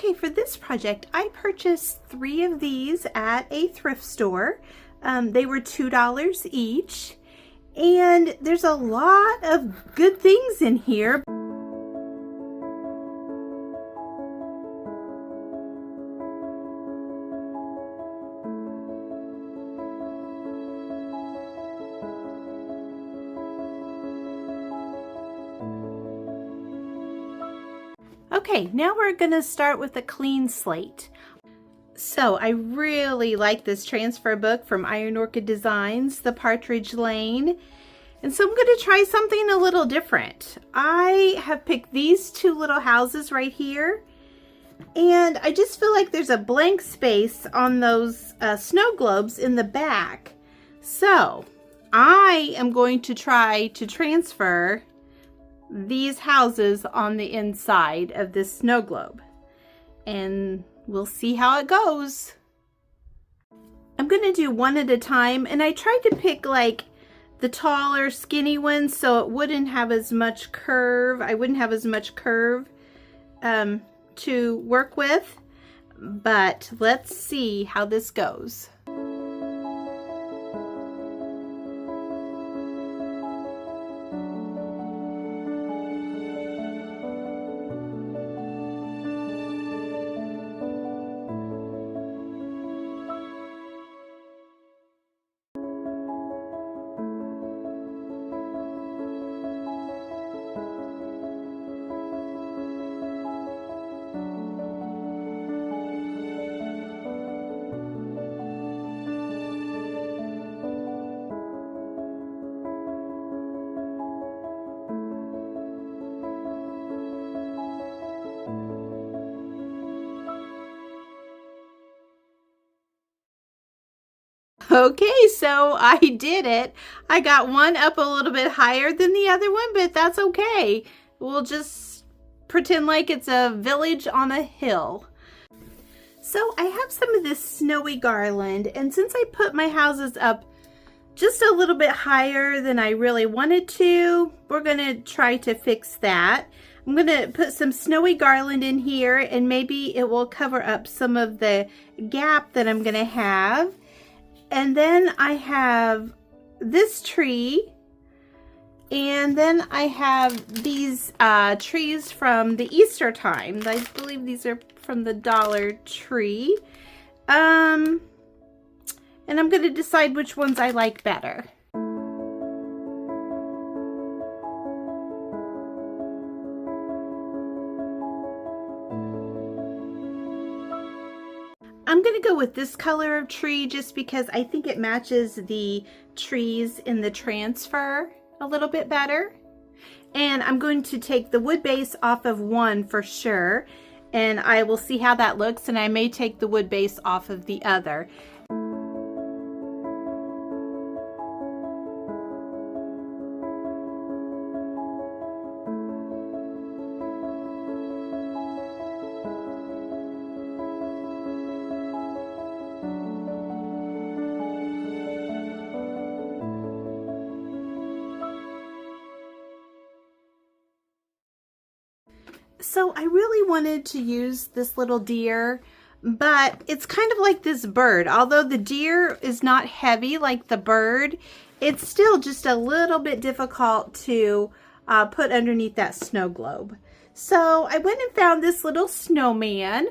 Okay, for this project, I purchased 3 of these at a thrift store. They were $2 each, and there's a lot of good things in here. Okay, now we're gonna start with a clean slate. So I really like this transfer book from Iron Orchid Designs, The Partridge Lane. And so I'm gonna try something a little different. I have picked these 2 little houses right here. And I just feel like there's a blank space on those snow globes in the back. So I am going to try to transfer these houses on the inside of this snow globe, and we'll see how it goes. I'm gonna do one at a time, and I tried to pick like the taller skinny ones so it wouldn't have as much curve. I wouldn't have as much curve to work with, but let's see how this goes. Okay, so I did it. I got one up a little bit higher than the other one, but that's okay. We'll just pretend like it's a village on a hill. So I have some of this snowy garland, and since I put my houses up just a little bit higher than I really wanted to, we're gonna try to fix that. I'm gonna put some snowy garland in here, and maybe it will cover up some of the gap that I'm gonna have. And then I have this tree, and then I have these trees from the Easter time. I believe these are from the Dollar Tree. And I'm going to decide which ones I like better. I'm going to go with this color of tree just because I think it matches the trees in the transfer a little bit better. And I'm going to take the wood base off of one for sure, and I will see how that looks, and I may take the wood base off of the other. So I really wanted to use this little deer, but it's kind of like this bird. Although the deer is not heavy like the bird, it's still just a little bit difficult to put underneath that snow globe. So I went and found this little snowman.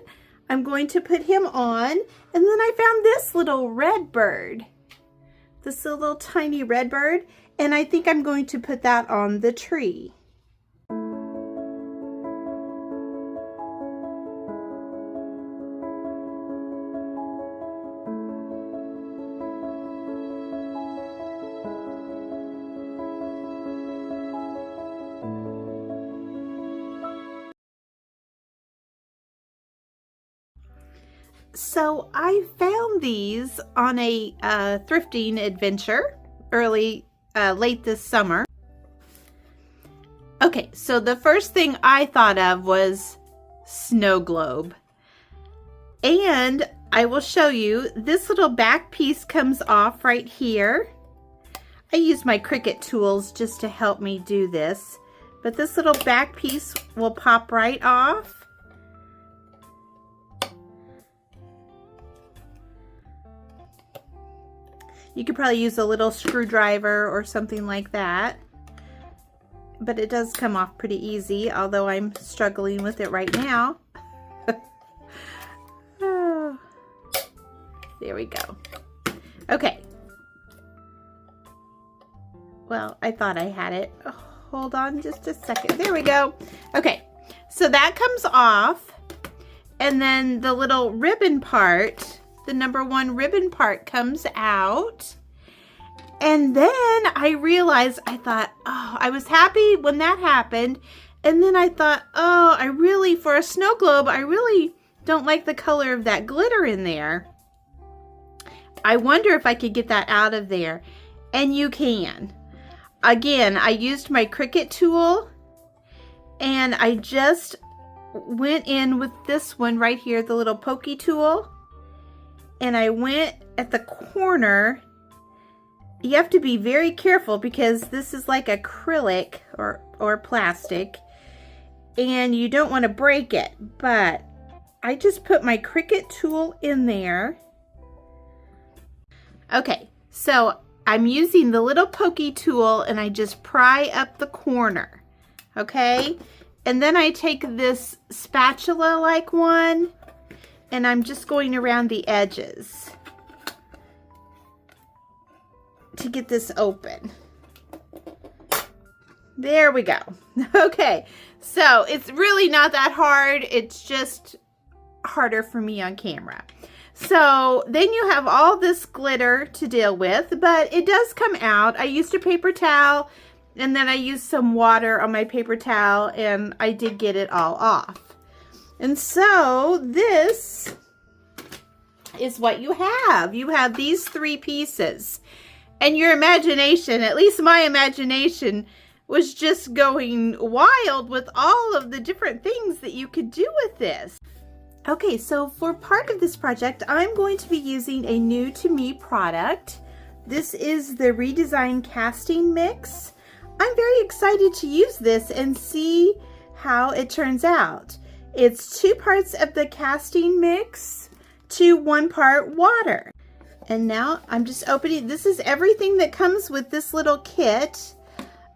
I'm going to put him on, and then I found this little red bird. This little tiny red bird, and I think I'm going to put that on the tree. So I found these on a thrifting adventure late this summer. Okay, so the first thing I thought of was snow globe. And I will show you, this little back piece comes off right here. I use my Cricut tools just to help me do this. But this little back piece will pop right off. You could probably use a little screwdriver or something like that. But it does come off pretty easy, although I'm struggling with it right now. Oh, there we go. Okay. Well, I thought I had it. Oh, hold on just a second. There we go. Okay, so that comes off. And then the little ribbon part, the number 1 ribbon part comes out. And then I realized, I thought, oh, I was happy when that happened. And then I thought, oh, I really, for a snow globe, I really don't like the color of that glitter in there. I wonder if I could get that out of there. And you can. Again, I used my Cricut tool. And I just went in with this one right here, the little pokey tool. And I went at the corner. You have to be very careful because this is like acrylic or plastic, and you don't want to break it. But I just put my Cricut tool in there. Okay, so I'm using the little pokey tool and I just pry up the corner. Okay, and then I take this spatula like one and I'm just going around the edges to get this open. There we go. Okay, so it's really not that hard. It's just harder for me on camera. So then you have all this glitter to deal with, but it does come out. I used a paper towel and then I used some water on my paper towel and I did get it all off. And so this is what you have. You have these 3 pieces. And your imagination, at least my imagination, was just going wild with all of the different things that you could do with this. Okay, so for part of this project, I'm going to be using a new to me product. This is the Redesign Casting Mix. I'm very excited to use this and see how it turns out. It's 2 parts of the casting mix to 1 part water. And now I'm just opening. This is everything that comes with this little kit.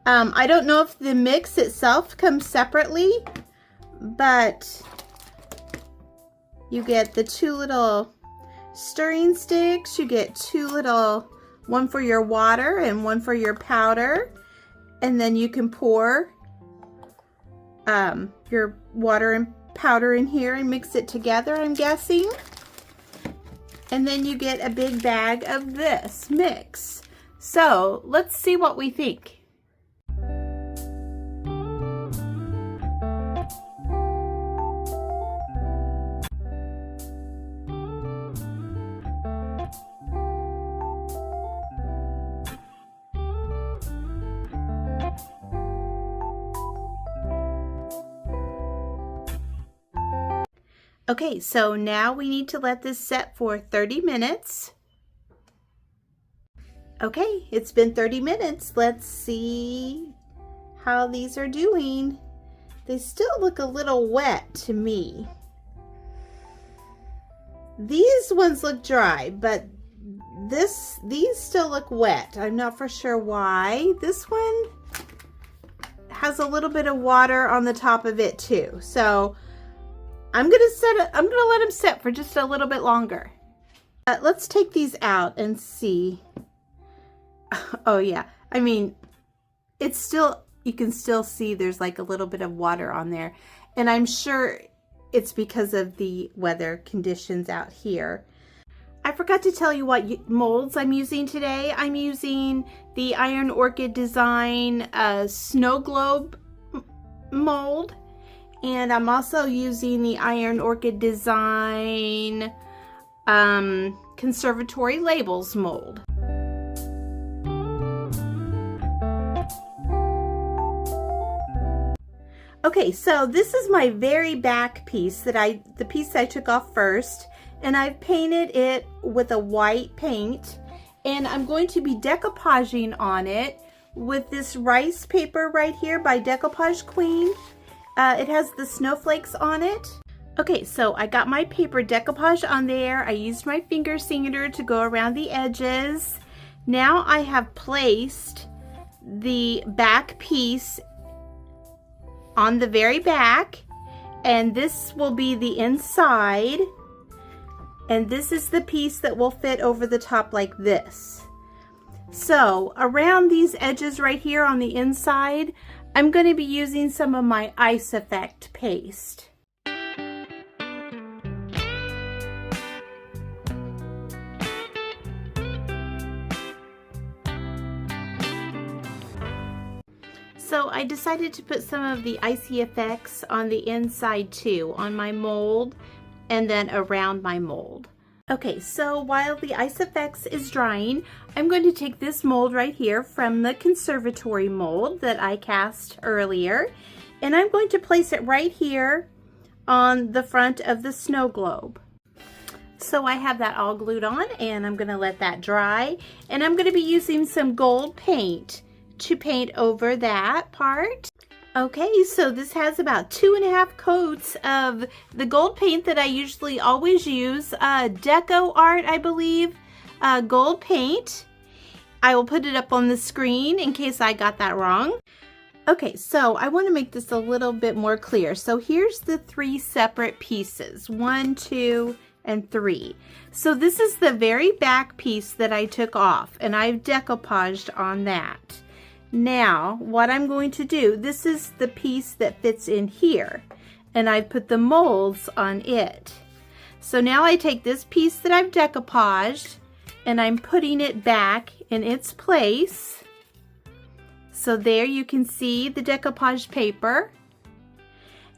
I don't know if the mix itself comes separately, but you get the 2 little stirring sticks. You get 2 little, one for your water and one for your powder. And then you can pour your water and powder in here and mix it together, I'm guessing. And then you get a big bag of this mix. So let's see what we think. Okay, so now we need to let this set for 30 minutes. Okay, it's been 30 minutes. Let's see how these are doing. They still look a little wet to me. These ones look dry, but these still look wet. I'm not for sure why. This one has a little bit of water on the top of it too. So I'm gonna let them sit for just a little bit longer. Let's take these out and see. Oh yeah, I mean, it's still, you can still see there's like a little bit of water on there. And I'm sure it's because of the weather conditions out here. I forgot to tell you what molds I'm using today. I'm using the Iron Orchid Design Snow Globe mold. And I'm also using the Iron Orchid Design Conservatory Labels mold. Okay, so this is my very back piece the piece I took off first, and I've painted it with a white paint, and I'm going to be decoupaging on it with this rice paper right here by Decoupage Queen. It has the snowflakes on it. Okay, so I got my paper decoupage on there. I used my finger sander to go around the edges. Now I have placed the back piece on the very back, and this will be the inside, and this is the piece that will fit over the top like this. So around these edges right here on the inside, I'm going to be using some of my Ice Effect paste. So I decided to put some of the icy effects on the inside too, on my mold and then around my mold. Okay, so while the Ice Effects is drying, I'm going to take this mold right here from the conservatory mold that I cast earlier, and I'm going to place it right here on the front of the snow globe. So I have that all glued on, and I'm going to let that dry, and I'm going to be using some gold paint to paint over that part. Okay, so this has about 2.5 coats of the gold paint that I usually always use, Deco Art, I believe, gold paint. I will put it up on the screen in case I got that wrong. Okay, so I want to make this a little bit more clear. So here's the 3 separate pieces, 1, 2, and 3. So this is the very back piece that I took off, and I've decoupaged on that. Now, what I'm going to do, this is the piece that fits in here, and I've put the molds on it. So now I take this piece that I've decoupaged, and I'm putting it back in its place. So there you can see the decoupage paper.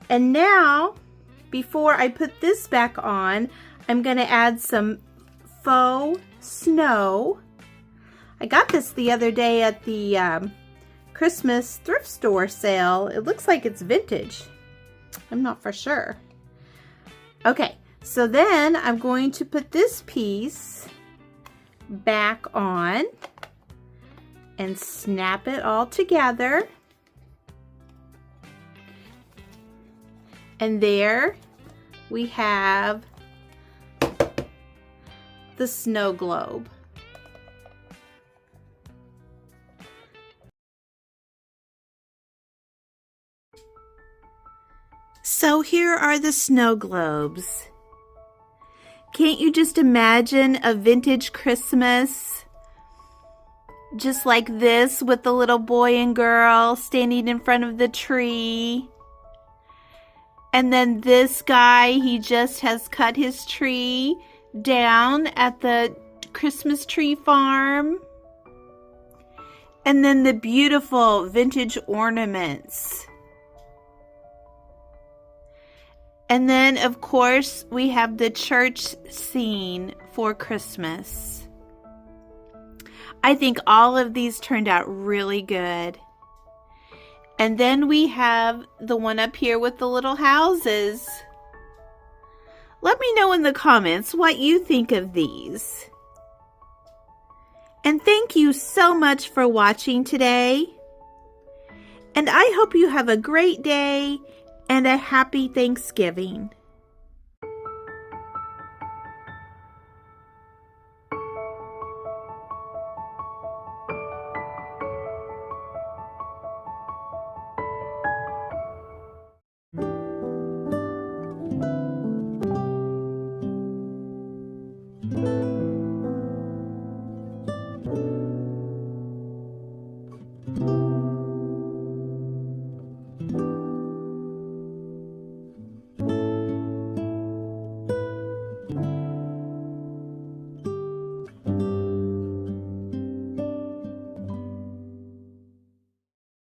And now, before I put this back on, I'm going to add some faux snow. I got this the other day at the Christmas thrift store sale. It looks like it's vintage. I'm not for sure. Okay, so then I'm going to put this piece back on and snap it all together. And there we have the snow globe. So here are the snow globes. Can't you just imagine a vintage Christmas just like this, with the little boy and girl standing in front of the tree? And then this guy, he just has cut his tree down at the Christmas tree farm. And then the beautiful vintage ornaments. And then, of course, we have the church scene for Christmas. I think all of these turned out really good. And then we have the one up here with the little houses. Let me know in the comments what you think of these. And thank you so much for watching today. And I hope you have a great day and a happy Thanksgiving.